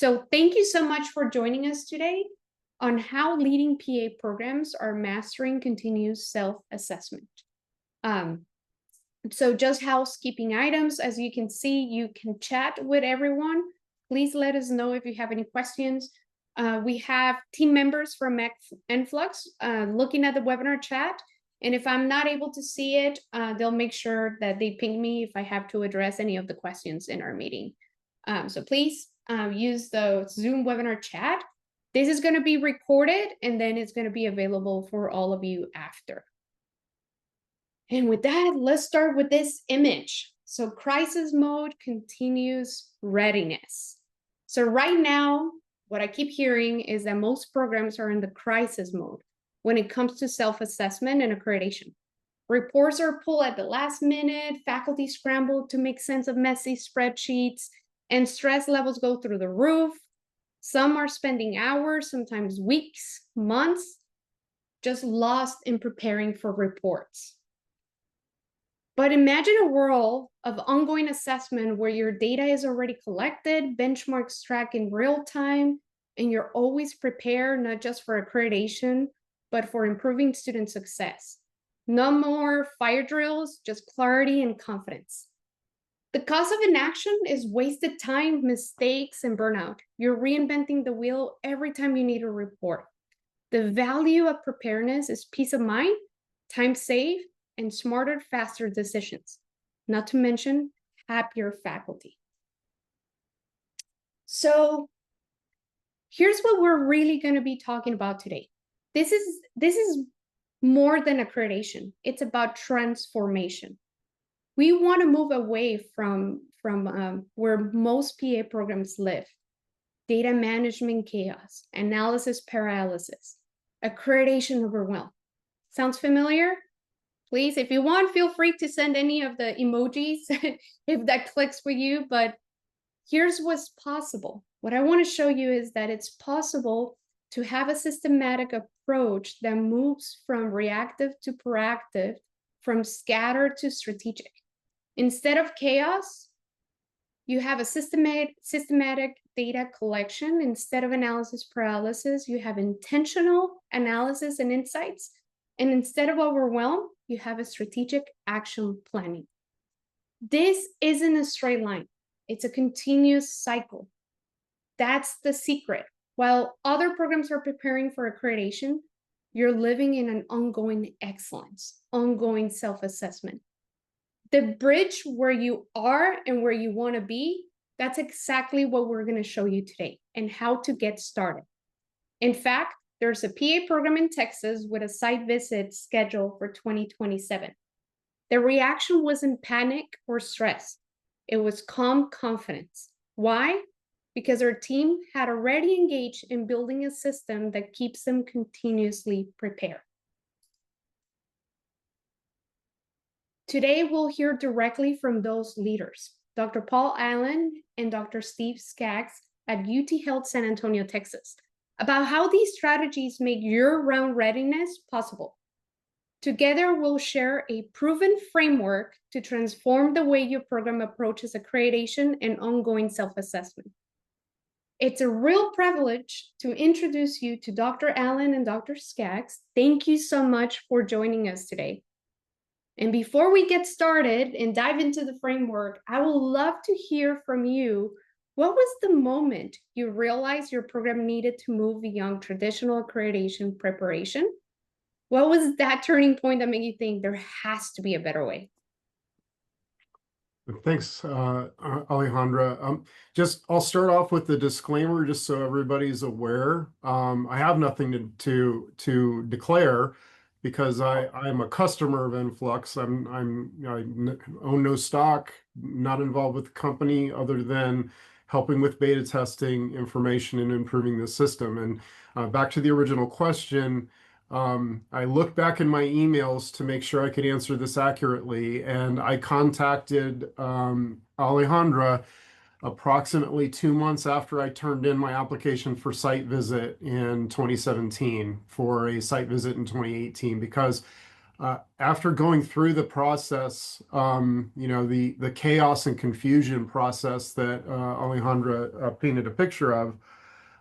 So thank you so much for joining us today on how leading PA programs are mastering continuous self-assessment. So just housekeeping items, as you can see, you can chat with everyone. Please let us know if you have any questions. We have team members from Enflux looking at the webinar chat. And if I'm not able to see it, they'll make sure that they ping me if I have to address any of the questions in our meeting. So please use the Zoom webinar chat. This is going to be recorded and then it's going to be available for all of you after. And with that, let's start with this image. So crisis mode, continuous readiness. So right now, what I keep hearing is that most programs are in the crisis mode when it comes to self-assessment and accreditation. Reports are pulled at the last minute, faculty scramble to make sense of messy spreadsheets, and stress levels go through the roof. Some are spending hours, sometimes weeks, months, just lost in preparing for reports. But imagine a world of ongoing assessment where your data is already collected, benchmarks track in real time, and you're always prepared, not just for accreditation, but for improving student success. No more fire drills, just clarity and confidence. The cost of inaction is wasted time, mistakes, and burnout. You're reinventing the wheel every time you need a report. The value of preparedness is peace of mind, time saved, and smarter, faster decisions, not to mention happier faculty. So here's what we're really going to be talking about today. This is more than accreditation. It's about transformation. We want to move away from where most PA programs live: data management chaos, analysis paralysis, accreditation overwhelm. Sounds familiar? Please, if you want, feel free to send any of the emojis if that clicks with you. But here's what's possible. What I want to show you is that it's possible to have a systematic approach that moves from reactive to proactive, from scattered to strategic. Instead of chaos, you have a systematic data collection. Instead of analysis paralysis, you have intentional analysis and insights. And instead of overwhelm, you have a strategic action planning. This isn't a straight line. It's a continuous cycle. That's the secret. While other programs are preparing for accreditation, you're living in an ongoing excellence, ongoing self-assessment. The bridge where you are and where you want to be, that's exactly what we're going to show you today and how to get started. In fact, there's a PA program in Texas with a site visit scheduled for 2027. The reaction wasn't panic or stress. It was calm confidence. Why? Because our team had already engaged in building a system that keeps them continuously prepared. Today, we'll hear directly from those leaders, Dr. Paul Allen and Dr. Steve Skaggs at UT Health San Antonio, Texas, about how these strategies make year-round readiness possible. Together, we'll share a proven framework to transform the way your program approaches accreditation and ongoing self-assessment. It's a real privilege to introduce you to Dr. Allen and Dr. Skaggs. Thank you so much for joining us today. And before we get started and dive into the framework, I would love to hear from you. What was the moment you realized your program needed to move beyond traditional accreditation preparation? What was that turning point that made you think there has to be a better way? Thanks, Alejandra. I'll start off with the disclaimer, just so everybody's aware. I have nothing to declare because I'm a customer of Enflux. I own no stock, not involved with the company other than helping with beta testing information and improving the system. And back to the original question, I looked back in my emails to make sure I could answer this accurately, and I contacted Alejandra approximately 2 months after I turned in my application for site visit in 2017 for a site visit in 2018, because After going through the process, the chaos and confusion process that Alejandra painted a picture of,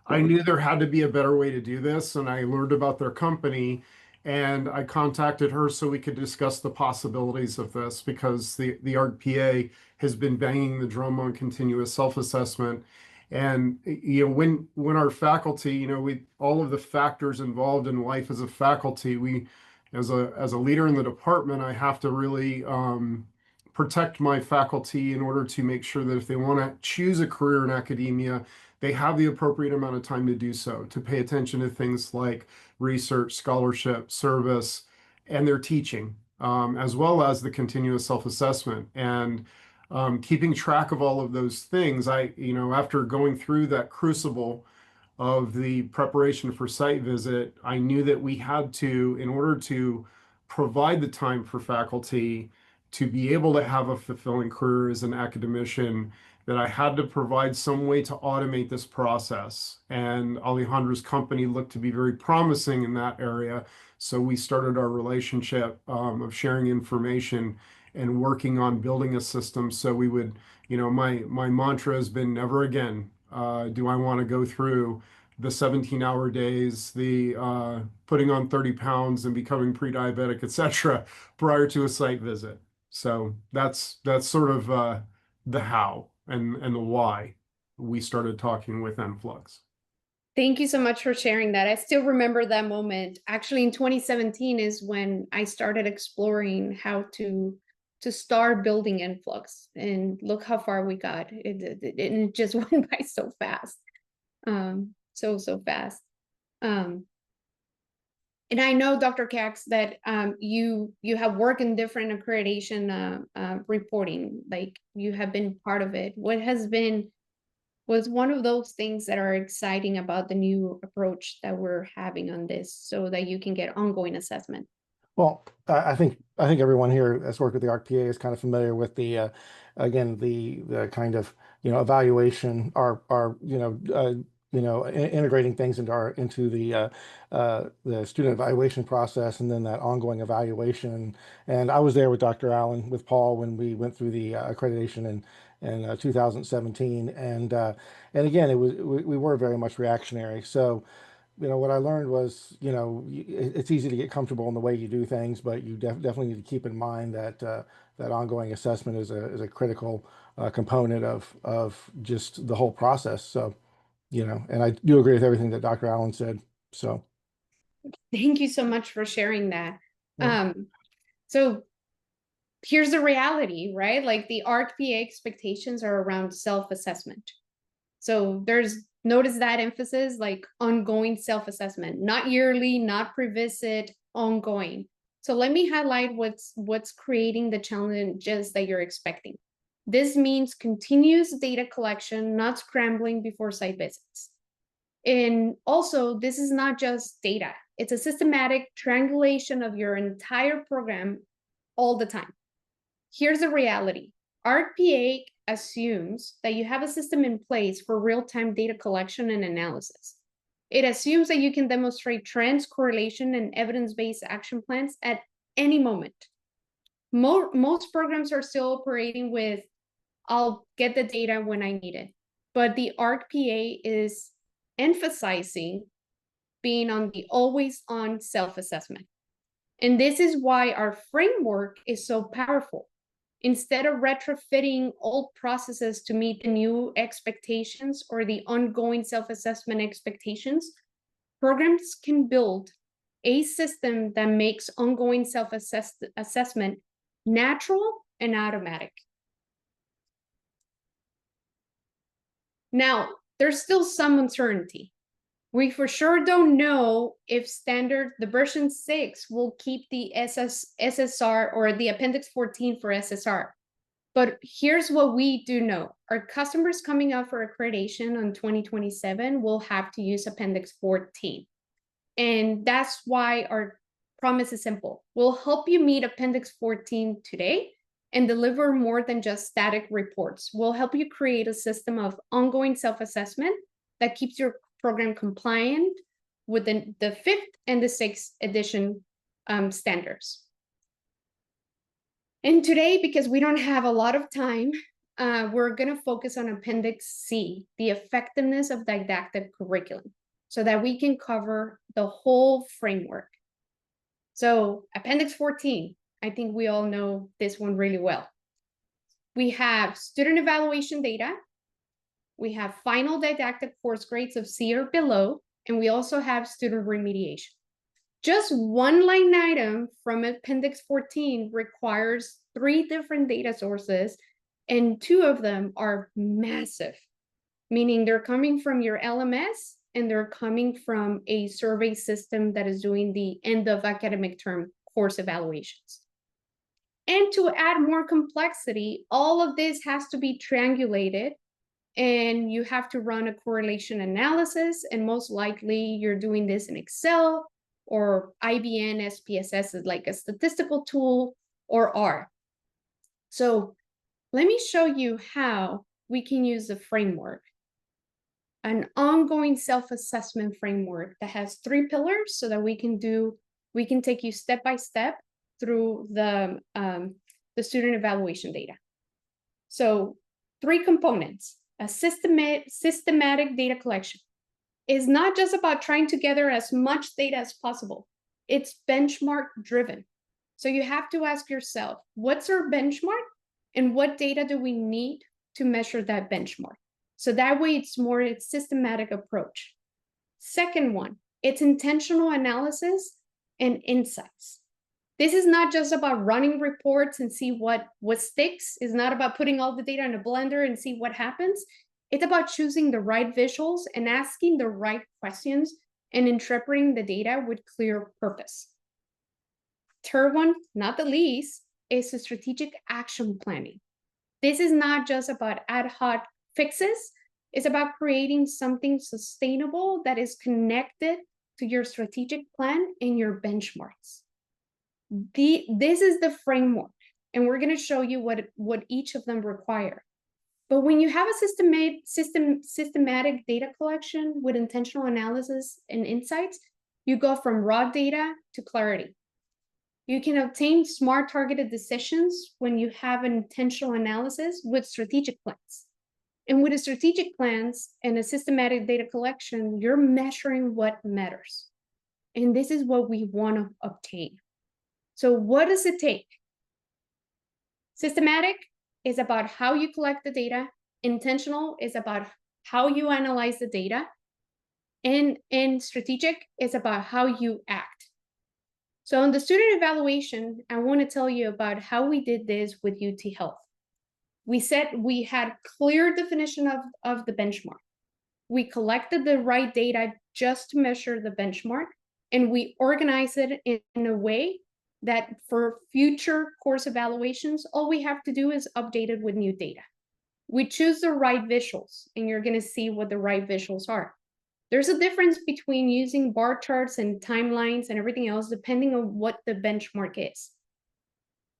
I knew there had to be a better way to do this, and I learned about their company, and I contacted her so we could discuss the possibilities of this because the ARC-PA has been banging the drum on continuous self-assessment. And when our faculty, we all of the factors involved in life as a faculty, we as a leader in the department, I have to really protect my faculty in order to make sure that if they want to choose a career in academia, they have the appropriate amount of time to do so, to pay attention to things like research, scholarship, service, and their teaching, as well as the continuous self-assessment. And keeping track of all of those things, after going through that crucible of the preparation for site visit, I knew that we had to, in order to provide the time for faculty to be able to have a fulfilling career as an academician, that I had to provide some way to automate this process. And Alejandra's company looked to be very promising in that area. So we started our relationship of sharing information and working on building a system. So we would, my mantra has been never again do I want to go through the 17-hour days, the putting on 30 pounds and becoming pre-diabetic, etc., prior to a site visit. So that's sort of the how and the why we started talking with Enflux. Thank you so much for sharing that. I still remember that moment. Actually, in 2017 is when I started exploring how to start building Enflux, and look how far we got. It just went by so fast, so fast. And I know, Dr. Cax, that you have worked in different accreditation reporting, like you have been part of it. What was one of those things that are exciting about the new approach that we're having on this, so that you can get ongoing assessment? Well, I think everyone here that's worked with the ARC-PA is kind of familiar with the again the kind of evaluation, integrating things into the student evaluation process, and then that ongoing evaluation. And I was there with Dr. Allen, with Paul, when we went through the accreditation in 2017, and again we were very much reactionary. So what I learned was, it's easy to get comfortable in the way you do things, but you definitely need to keep in mind that that ongoing assessment is a critical component of just the whole process. So, and I do agree with everything that Dr. Allen said. So, Thank you so much for sharing that. Yeah. So here's the reality, right? Like the ARC-PA expectations are around self-assessment. So notice that emphasis, like ongoing self-assessment, not yearly, not pre-visit, ongoing. So let me highlight what's creating the challenges that you're expecting. This means continuous data collection, not scrambling before site visits. And also, this is not just data. It's a systematic triangulation of your entire program all the time. Here's the reality. ARC-PA assumes that you have a system in place for real-time data collection and analysis. It assumes that you can demonstrate trends, correlation, and evidence-based action plans at any moment. Most programs are still operating with, I'll get the data when I need it. But the ARC-PA is emphasizing being on the always-on self-assessment. And this is why our framework is so powerful. Instead of retrofitting old processes to meet the new expectations or the ongoing self-assessment expectations, programs can build a system that makes ongoing self-assessment natural and automatic. Now, there's still some uncertainty. We for sure don't know if the version 6 will keep the SSR or the Appendix 14 for SSR. But here's what we do know. Our customers coming up for accreditation on 2027 will have to use Appendix 14. And that's why our promise is simple. We'll help you meet Appendix 14 today and deliver more than just static reports. We'll help you create a system of ongoing self-assessment that keeps your program compliant with the 5th and the 6th edition standards. And today, because we don't have a lot of time, we're going to focus on Appendix C, the effectiveness of didactic curriculum, so that we can cover the whole framework. So Appendix 14, I think we all know this one really well. We have student evaluation data. We have final didactic course grades of C or below, and we also have student remediation. Just one line item from Appendix 14 requires 3 different data sources, and 2 of them are massive, meaning they're coming from your LMS and they're coming from a survey system that is doing the end of academic term course evaluations. And to add more complexity, all of this has to be triangulated, and you have to run a correlation analysis, and most likely you're doing this in Excel, or IBM SPSS is like a statistical tool, or R. So let me show you how we can use the framework, an ongoing self-assessment framework that has 3 pillars, so that we can take you step by step through the student evaluation data. So 3 components. A systematic data collection is not just about trying to gather as much data as possible. It's benchmark driven. So you have to ask yourself, what's our benchmark and what data do we need to measure that benchmark? So that way it's more a systematic approach. Second one, it's intentional analysis and insights. This is not just about running reports and see what sticks. It's not about putting all the data in a blender and see what happens. It's about choosing the right visuals and asking the right questions and interpreting the data with clear purpose. Third one, not the least, is strategic action planning. This is not just about ad hoc fixes. It's about creating something sustainable that is connected to your strategic plan and your benchmarks. This is the framework, and we're going to show you what each of them require. But when you have a systematic data collection with intentional analysis and insights, you go from raw data to clarity. You can obtain smart targeted decisions when you have an intentional analysis with strategic plans. And with the strategic plans and a systematic data collection, you're measuring what matters. And this is what we want to obtain. So what does it take? Systematic is about how you collect the data. Intentional is about how you analyze the data. And strategic is about how you act. So on the student evaluation, I want to tell you about how we did this with UT Health. We said we had clear definition of the benchmark. We collected the right data just to measure the benchmark, and we organized it in a way that for future course evaluations, all we have to do is update it with new data. We choose the right visuals, and you're going to see what the right visuals are. There's a difference between using bar charts and timelines and everything else, depending on what the benchmark is.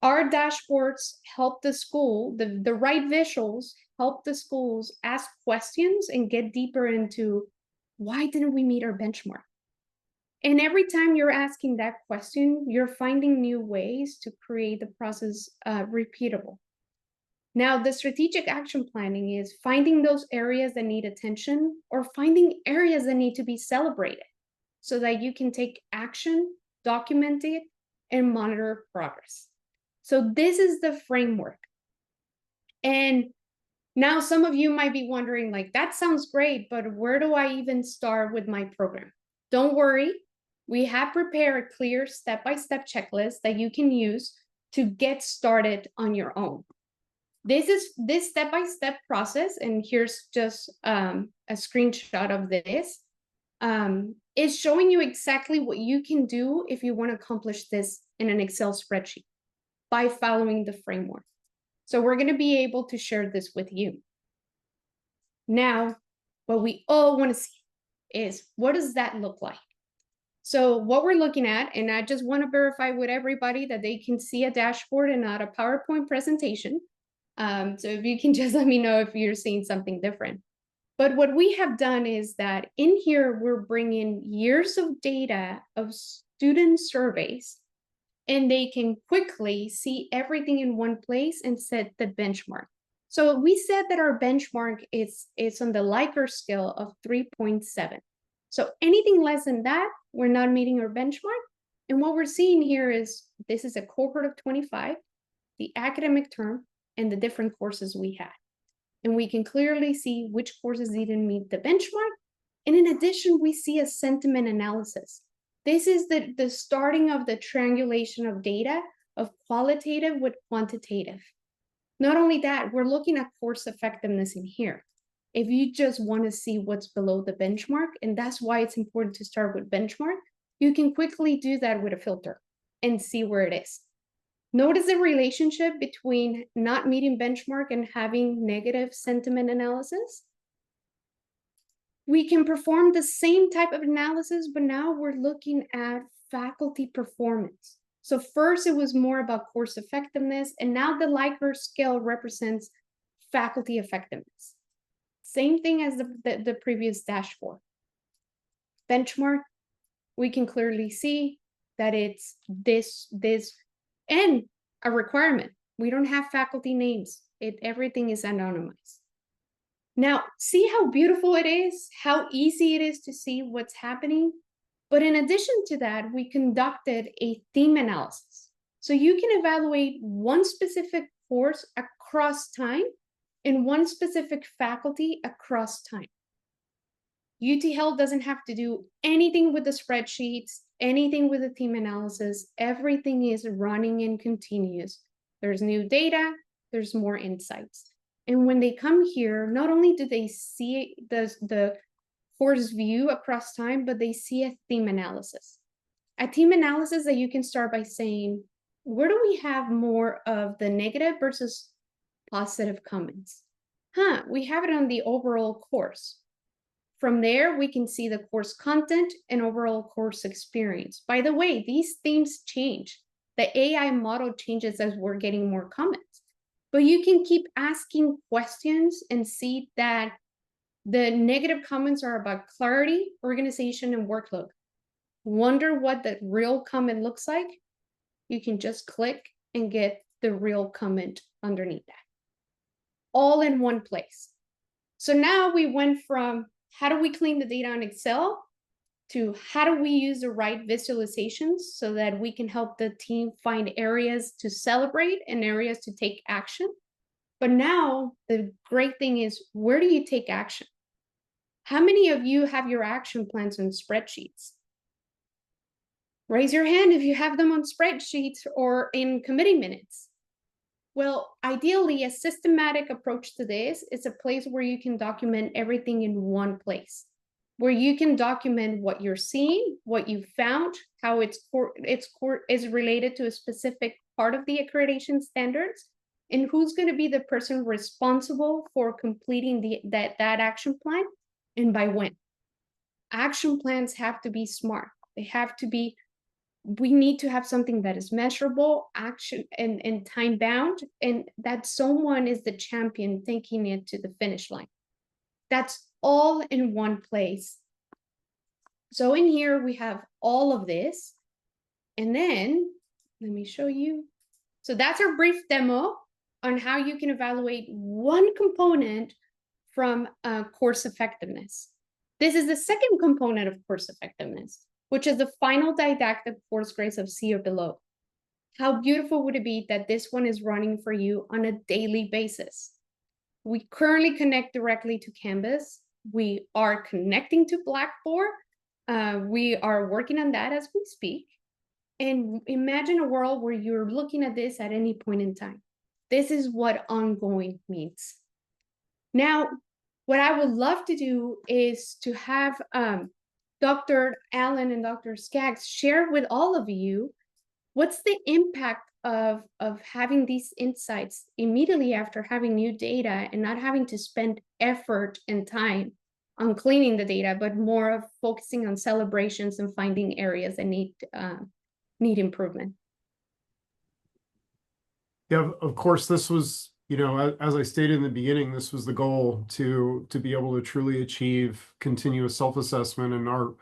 Our dashboards help the school, the right visuals help the schools ask questions and get deeper into why didn't we meet our benchmark? And every time you're asking that question, you're finding new ways to create the process repeatable. Now, the strategic action planning is finding those areas that need attention or finding areas that need to be celebrated so that you can take action, document it, and monitor progress. So this is the framework. And now some of you might be wondering, like, that sounds great, but where do I even start with my program? Don't worry. We have prepared a clear step-by-step checklist that you can use to get started on your own. This step-by-step process, and here's just a screenshot of this, is showing you exactly what you can do if you want to accomplish this in an Excel spreadsheet by following the framework. So we're going to be able to share this with you. Now, what we all want to see is, what does that look like? So what we're looking at, and I just want to verify with everybody that they can see a dashboard and not a PowerPoint presentation. So if you can just let me know if you're seeing something different. But what we have done is that in here, we're bringing years of data of student surveys and they can quickly see everything in one place and set the benchmark. So we said that our benchmark is on the Likert scale of 3.7. So anything less than that, we're not meeting our benchmark. And what we're seeing here is this is a cohort of 25, the academic term, and the different courses we had. And we can clearly see which courses didn't meet the benchmark. And in addition, we see a sentiment analysis. This is the starting of the triangulation of data of qualitative with quantitative. Not only that, we're looking at course effectiveness in here. If you just want to see what's below the benchmark, and that's why it's important to start with benchmark, you can quickly do that with a filter and see where it is. Notice the relationship between not meeting benchmark and having negative sentiment analysis. We can perform the same type of analysis, but now we're looking at faculty performance. So first it was more about course effectiveness, and now the Likert scale represents faculty effectiveness. Same thing as the previous dashboard. Benchmark, we can clearly see that it's this, and a requirement. We don't have faculty names. Everything is anonymized. Now, see how beautiful it is, how easy it is to see what's happening. But in addition to that, we conducted a theme analysis. So you can evaluate one specific course across time and one specific faculty across time. UT Health doesn't have to do anything with the spreadsheets, anything with the theme analysis. Everything is running and continuous. There's new data, there's more insights. And when they come here, not only do they see the course view across time, but they see a theme analysis. A theme analysis that you can start by saying, where do we have more of the negative versus positive comments? We have it on the overall course. From there, we can see the course content and overall course experience. By the way, these themes change. The AI model changes as we're getting more comments. But you can keep asking questions and see that the negative comments are about clarity, organization, and workload. Wonder what the real comment looks like? You can just click and get the real comment underneath that. All in one place. So now we went from how do we clean the data on Excel to how do we use the right visualizations so that we can help the team find areas to celebrate and areas to take action. But now the great thing is, where do you take action? How many of you have your action plans on spreadsheets? Raise your hand if you have them on spreadsheets or in committee minutes. Well, ideally, a systematic approach to this is a place where you can document everything in one place, where you can document what you're seeing, what you found, how it's related to a specific part of the accreditation standards, and who's going to be the person responsible for completing that action plan, and by when. Action plans have to be smart. They have to be, we need to have something that is measurable, action and time bound, and that someone is the champion taking it to the finish line. That's all in one place. So in here we have all of this, and then let me show you. So that's our brief demo on how you can evaluate one component from course effectiveness. This is the second component of course effectiveness, which is the final didactic course grades of C or below. How beautiful would it be that this one is running for you on a daily basis? We currently connect directly to Canvas. We are connecting to Blackboard. We are working on that as we speak. And imagine a world where you're looking at this at any point in time. This is what ongoing means. Now, what I would love to do is to have Dr. Allen and Dr. Skaggs share with all of you what's the impact of having these insights immediately after having new data and not having to spend effort and time on cleaning the data, but more of focusing on celebrations and finding areas that need improvement. Yeah, of course, this was, you know, as I stated in the beginning, this was the goal to be able to truly achieve continuous self-assessment. And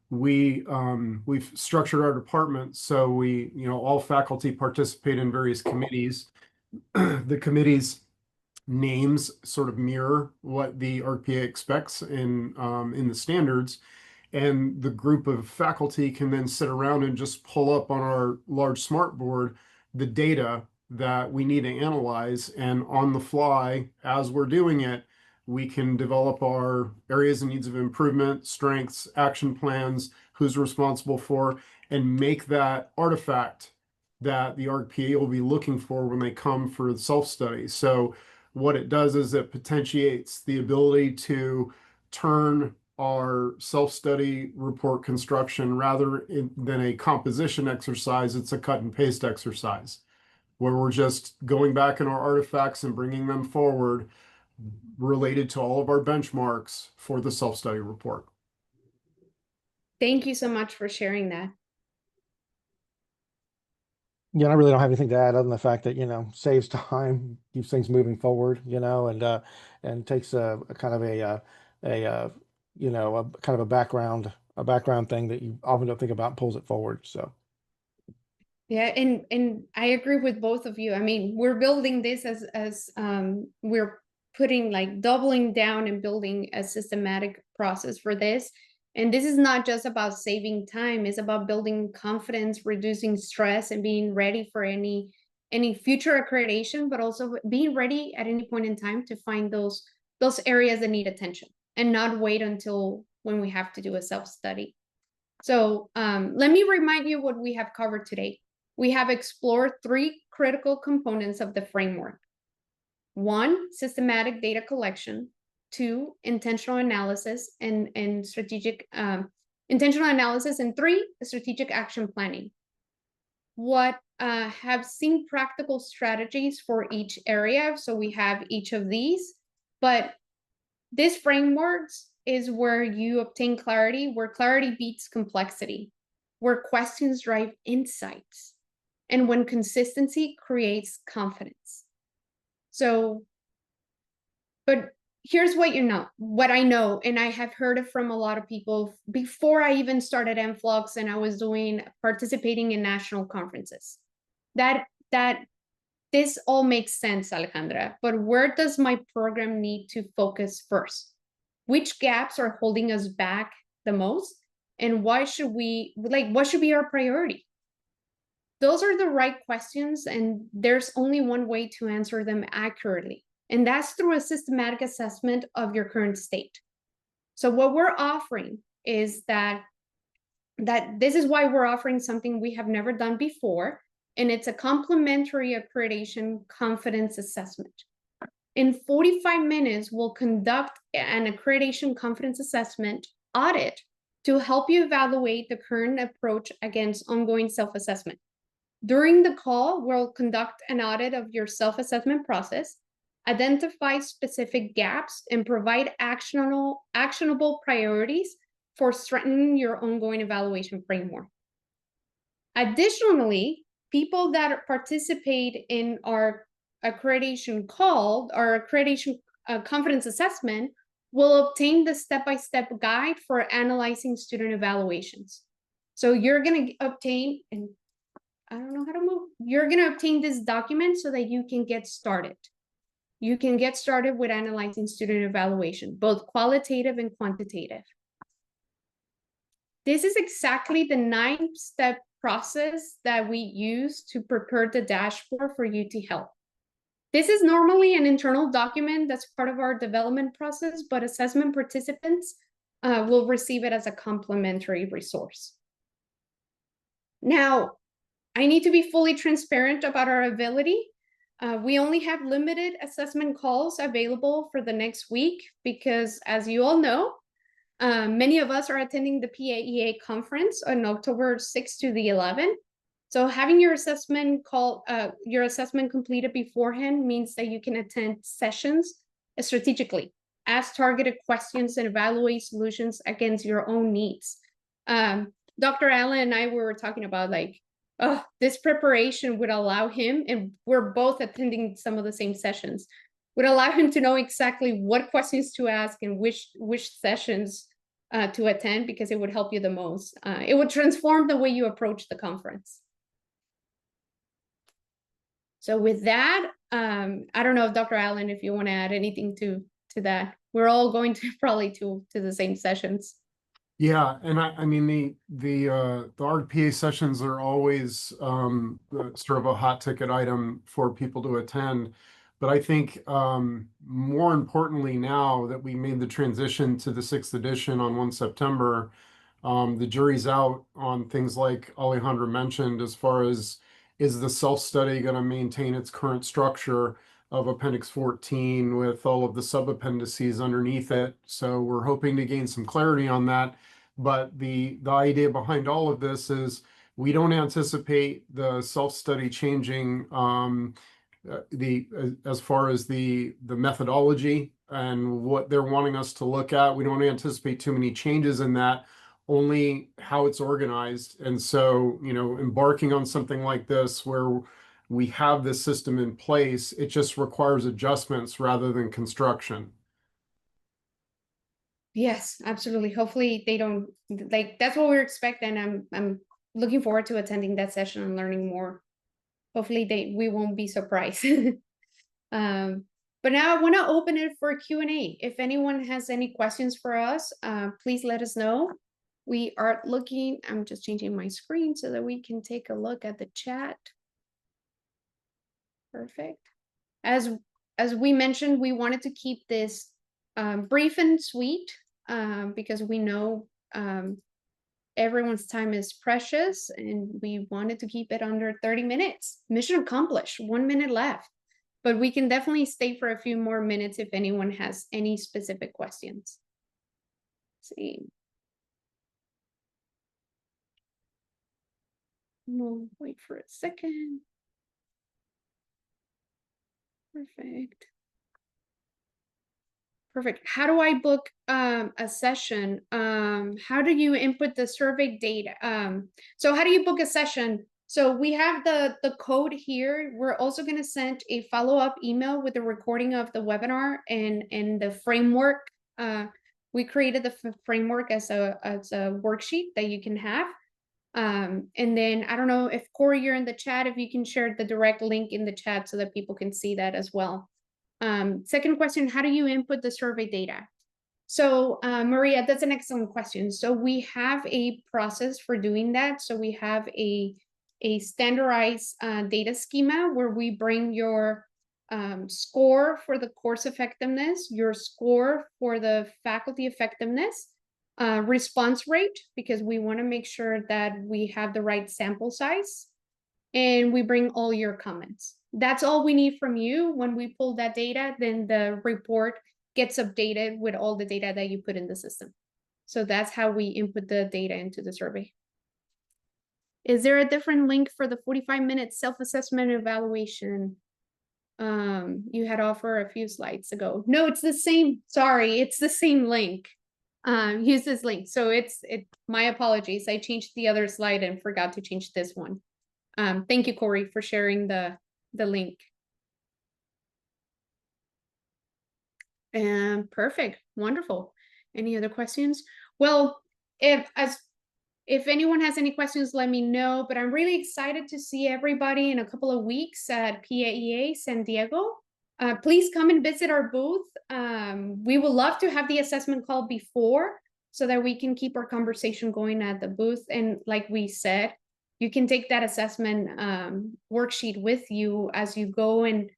we've structured our department so all faculty participate in various committees. The committees names sort of mirror what the RPA expects in the standards, and the group of faculty can then sit around and just pull up on our large smart board the data that we need to analyze, and on the fly, as we're doing it, we can develop our areas and needs of improvement, strengths, action plans, who's responsible for, and make that artifact that the RPA will be looking for when they come for the self-study. So what it does is it potentiates the ability to turn our self-study report construction than a composition exercise. It's a cut and paste exercise where we're just going back in our artifacts and bringing them forward related to all of our benchmarks for the self-study report. Thank you so much for sharing that. Yeah, I really don't have anything to add other than the fact that, saves time, keeps things moving forward, and takes a kind of a kind of a background thing that you often don't think about and pulls it forward. So. Yeah, and I agree with both of you. I mean, we're building this as we're putting doubling down and building a systematic process for this. And this is not just about saving time, it's about building confidence, reducing stress, and being ready for any future accreditation, but also being ready at any point in time to find those areas that need attention and not wait until when we have to do a self-study. So let me remind you what we have covered today. We have explored 3 critical components of the framework. 1, systematic data collection. 2, intentional analysis and strategic intentional analysis, and 3, strategic action planning. What have seen practical strategies for each area. So we have each of these, but this framework is where you obtain clarity, where clarity beats complexity, where questions drive insights, and when consistency creates confidence. So, but here's what I know, and I have heard it from a lot of people before I even started Enflux, and I was participating in national conferences. That this all makes sense, Alejandra, but where does my program need to focus first? Which gaps are holding us back the most? And what should be our priority? Those are the right questions, and there's only one way to answer them accurately. And that's through a systematic assessment of your current state. So what we're offering is that this is why we're offering something we have never done before, and it's a complementary accreditation confidence assessment. In 45 minutes, we'll conduct an accreditation confidence assessment audit to help you evaluate the current approach against ongoing self-assessment. During the call, we'll conduct an audit of your self-assessment process, identify specific gaps, and provide actionable priorities for strengthening your ongoing evaluation framework. Additionally, people that participate in our accreditation call, our accreditation confidence assessment, will obtain the step-by-step guide for analyzing student evaluations. So you're going to obtain, and I don't know how to move, you're going to obtain this document so that you can get started. You can get started with analyzing student evaluation, both qualitative and quantitative. This is exactly the 9-step process that we use to prepare the dashboard for UT Health. This is normally an internal document that's part of our development process, but assessment participants will receive it as a complimentary resource. Now, I need to be fully transparent about our ability. We only have limited assessment calls available for the next week because, as you all know, many of us are attending the PAEA conference on October 6th to the 11th. So having your assessment completed beforehand means that you can attend sessions strategically, ask targeted questions, and evaluate solutions against your own needs. Dr. Allen and I were talking about this preparation would allow him, and we're both attending some of the same sessions, would allow him to know exactly what questions to ask and which sessions to attend, because it would help you the most. It would transform the way you approach the conference. So with that, I don't know if Dr. Allen, if you want to add anything to that. We're all going to probably to the same sessions. Yeah, and I mean the RPA sessions are always sort of a hot ticket item for people to attend. But I think more importantly, now that we made the transition to the 6th edition on 1 September, the jury's out on things like Alejandra mentioned, as far as, is the self-study going to maintain its current structure of Appendix 14 with all of the sub-appendices underneath it. So we're hoping to gain some clarity on that. But the idea behind all of this is we don't anticipate the self-study changing as far as the methodology and what they're wanting us to look at. We don't anticipate too many changes in that, only how it's organized. And so, you know, embarking on something like this where we have this system in place, it just requires adjustments rather than construction. Yes, absolutely. Hopefully they don't, like, that's what we're expecting. I'm looking forward to attending that session and learning more. Hopefully we won't be surprised. But now I want to open it for Q&A. If anyone has any questions for us, please let us know. We are looking, I'm just changing my screen so that we can take a look at the chat. Perfect. As we mentioned, we wanted to keep this brief and sweet, because we know everyone's time is precious, and we wanted to keep it under 30 minutes. Mission accomplished, 1 minute left. But we can definitely stay for a few more minutes if anyone has any specific questions. Let's see. We'll wait for a second. Perfect. Perfect. How do I book a session? How do you input the survey data? So how do you book a session? So we have the code here. We're also going to send a follow-up email with the recording of the webinar and the framework. We created the framework as a worksheet that you can have. And then I don't know if Corey, you're in the chat, if you can share the direct link in the chat so that people can see that as well. Second question, how do you input the survey data? So Maria, that's an excellent question. So we have a process for doing that. So we have a standardized data schema where we bring your score for the course effectiveness, your score for the faculty effectiveness, response rate, because we want to make sure that we have the right sample size, and we bring all your comments. That's all we need from you. When we pull that data, then the report gets updated with all the data that you put in the system. So that's how we input the data into the survey. Is there a different link for the 45-minute self-assessment evaluation? You had offered a few slides ago. No, it's the same. Sorry, it's the same link. Use this link. So my apologies. I changed the other slide and forgot to change this one. Thank you, Corey, for sharing the link. And perfect, wonderful. Any other questions? Well, if anyone has any questions, let me know. But I'm really excited to see everybody in a couple of weeks at PAEA San Diego. Please come and visit our booth. We would love to have the assessment call before so that we can keep our conversation going at the booth. And like we said, you can take that assessment worksheet with you as you go and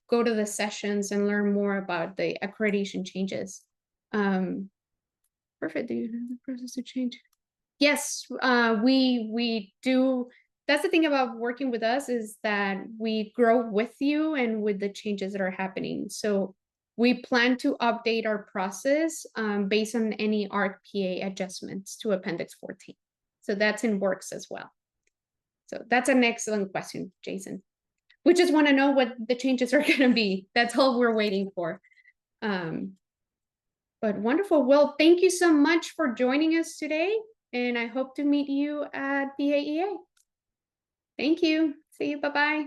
go to the sessions and learn more about the accreditation changes. Perfect. Do you have the process to change? Yes, we do. That's the thing about working with us, is that we grow with you and with the changes that are happening. So we plan to update our process based on any RPA adjustments to Appendix 14. So that's in works as well. So that's an excellent question, Jason. We just want to know what the changes are going to be. That's all we're waiting for. But wonderful. Well, thank you so much for joining us today. And I hope to meet you at PAEA. Thank you. See you. Bye-bye.